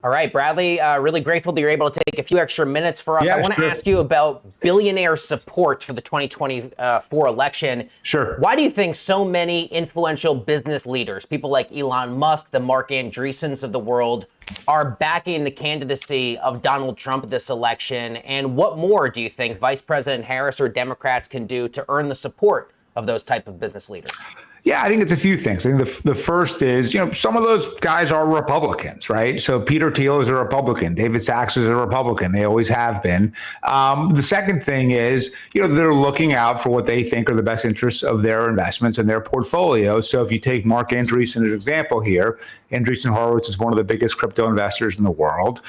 All right, Bradley, really grateful that you're able to take a few extra minutes for us. Yeah, I want to sure. ask you about billionaire support for the 2024 election. Sure. Why do you think so many influential business leaders, people like Elon Musk, the Mark Andreessens of the world, are backing the candidacy of Donald Trump this election? And what more do you think Vice President Harris or Democrats can do to earn the support of those type of business leaders? Yeah, I think it's a few things. I think the first is, some of those guys are Republicans, right? So Peter Thiel is a Republican. David Sachs is a Republican. They always have been. The second thing is, they're looking out for what they think are the best interests of their investments and their portfolio. So if you take Mark Andreessen as an example here, Andreessen Horowitz is one of the biggest crypto investors in the world.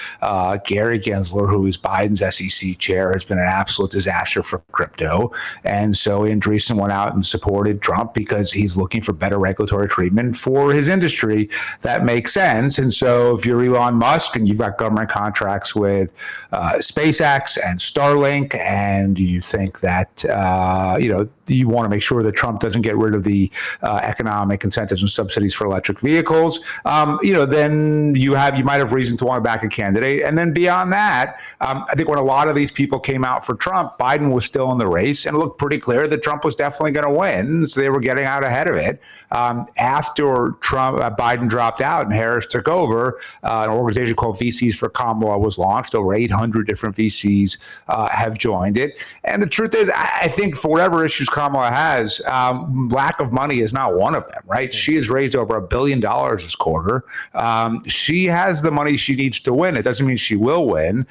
Gary Gensler, who is Biden's SEC chair, has been an absolute disaster for crypto. And so Andreessen went out and supported Trump because he's looking for better regulatory treatment for his industry. That makes sense. And so if you're Elon Musk and you've got government contracts with SpaceX and Starlink, and you think that, you want to make sure that Trump doesn't get rid of the economic incentives and subsidies for electric vehicles, then you might have reason to want to back a candidate. And then beyond that, I think when a lot of these people came out for Trump, Biden was still in the race, and it looked pretty clear that Trump was definitely going to win. So they were getting out ahead of it. After Biden dropped out and Harris took over, an organization called VCs for Kamala was launched. Over 800 different VCs have joined it. And the truth is, I think for whatever issues Kamala has, lack of money is not one of them, right? She has raised over $1 billion this quarter. She has the money she needs to win. It doesn't mean she will win.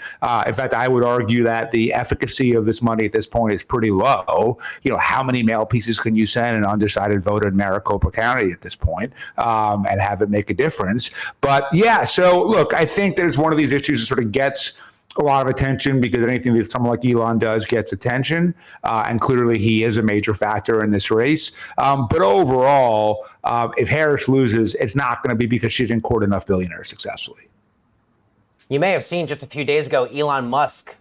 In fact, I would argue that the efficacy of this money at this point is pretty low. How many mail pieces can you send an undecided voter in Maricopa County at this point and have it make a difference? But yeah, so look, I think there's one of these issues that sort of gets a lot of attention because anything that someone like Elon does gets attention. And clearly he is a major factor in this race. But overall, if Harris loses, it's not going to be because she didn't court enough billionaires successfully. You may have seen just a few days ago, Elon Musk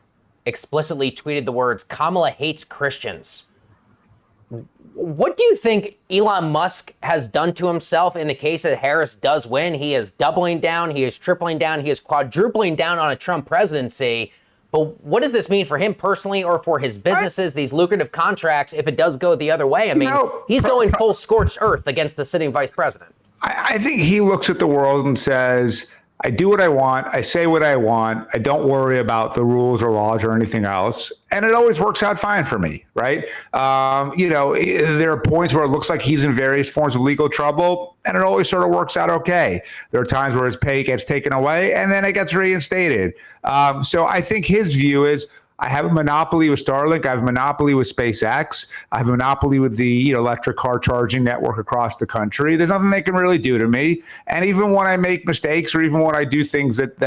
explicitly tweeted the words, "Kamala hates Christians." What do you think Elon Musk has done to himself in the case that Harris does win? He is doubling down, he is tripling down, he is quadrupling down on a Trump presidency. But what does this mean for him personally or for his businesses, these lucrative contracts, if it does go the other way? I mean, he's going full scorched earth against the sitting vice president. I think he looks at the world and says, I do what I want. I say what I want. I don't worry about the rules or laws or anything else. And it always works out fine for me, right? There are points where it looks like he's in various forms of legal trouble, and it always sort of works out okay. There are times where his pay gets taken away, and then it gets reinstated. So I think his view is, I have a monopoly with Starlink. I have a monopoly with SpaceX. I have a monopoly with the electric car charging network across the country. There's nothing they can really do to me. And even when I make mistakes, or even when I do things that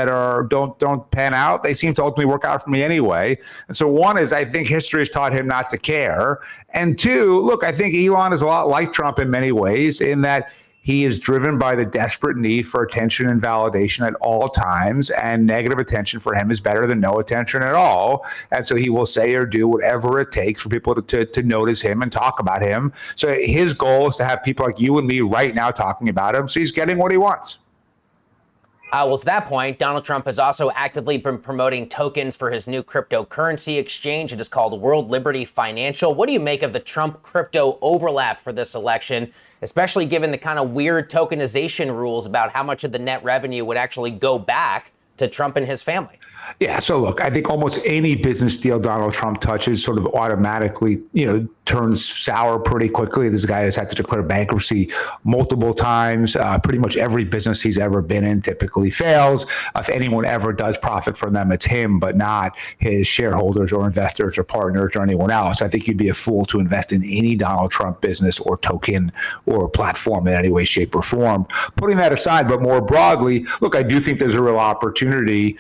don't pan out, they seem to ultimately work out for me anyway. And so one is, I think history has taught him not to care. And two, look, I think Elon is a lot like Trump in many ways, in that he is driven by the desperate need for attention and validation at all times, and negative attention for him is better than no attention at all. And so he will say or do whatever it takes for people to notice him and talk about him. So his goal is to have people like you and me right now talking about him. So he's getting what he wants. Well, to that point, Donald Trump has also actively been promoting tokens for his new cryptocurrency exchange. It is called World Liberty Financial. What do you make of the Trump crypto overlap for this election, especially given the kind of weird tokenization rules about how much of the net revenue would actually go back to Trump and his family? Yeah, so look, I think almost any business deal Donald Trump touches sort of automatically, turns sour pretty quickly. This guy has had to declare bankruptcy multiple times. Pretty much every business he's ever been in typically fails. If anyone ever does profit from them, it's him, but not his shareholders or investors or partners or anyone else. I think you'd be a fool to invest in any Donald Trump business or token or platform in any way, shape, or form. Putting that aside, but more broadly, look, I do think there's a real opportunity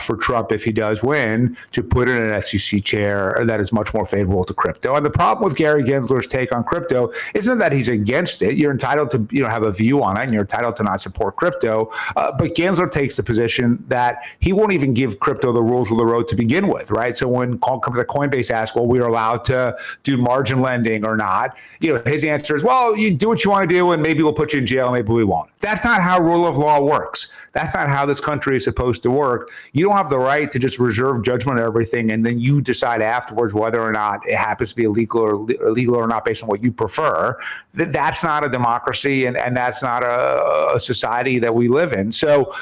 for Trump, if he does win, to put in an SEC chair that is much more favorable to crypto. And the problem with Gary Gensler's take on crypto isn't that he's against it. You're entitled to have a view on it, and you're entitled to not support crypto. But Gensler takes the position that he won't even give crypto the rules of the road to begin with, right? So when Coinbase asks, well, we're allowed to do margin lending or not, his answer is, well, you do what you want to do, and maybe we'll put you in jail, maybe we won't. That's not how rule of law works. That's not how this country is supposed to work. You don't have the right to just reserve judgment on everything and then you decide afterwards whether or not it happens to be illegal or not based on what you prefer. That's not a democracy, and that's not a society that we live in. So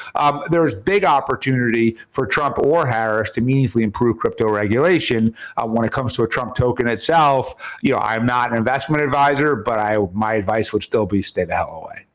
there's big opportunity for Trump or Harris to meaningfully improve crypto regulation. When it comes to a Trump token itself, I'm not an investment advisor, but my advice would still be stay the hell away.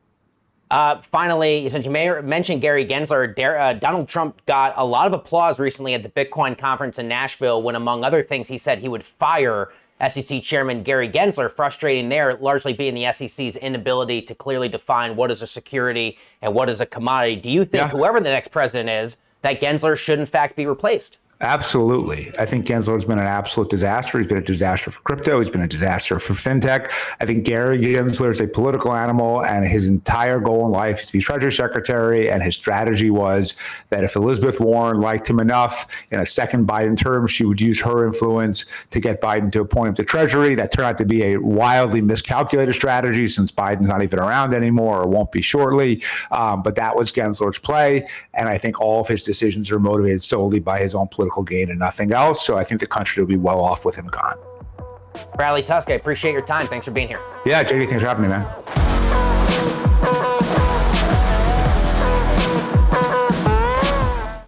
Finally, since you mentioned Gary Gensler, Donald Trump got a lot of applause recently at the Bitcoin conference in Nashville when, among other things, he said he would fire SEC Chairman Gary Gensler, frustrating there largely being the SEC's inability to clearly define what is a security and what is a commodity. Do you think whoever the next president is, that Gensler should in fact be replaced? Absolutely. I think Gensler's been an absolute disaster. He's been a disaster for crypto. He's been a disaster for fintech. I think Gary Gensler is a political animal, and his entire goal in life is to be Treasury Secretary. And his strategy was that if Elizabeth Warren liked him enough in a second Biden term, she would use her influence to get Biden to appoint him to Treasury. That turned out to be a wildly miscalculated strategy since Biden's not even around anymore or won't be shortly. But that was Gensler's play. And I think all of his decisions are motivated solely by his own political gain and nothing else. So I think the country will be well off with him gone. Bradley Tusk, I appreciate your time. Thanks for being here. Yeah, JD, thanks for having me, man.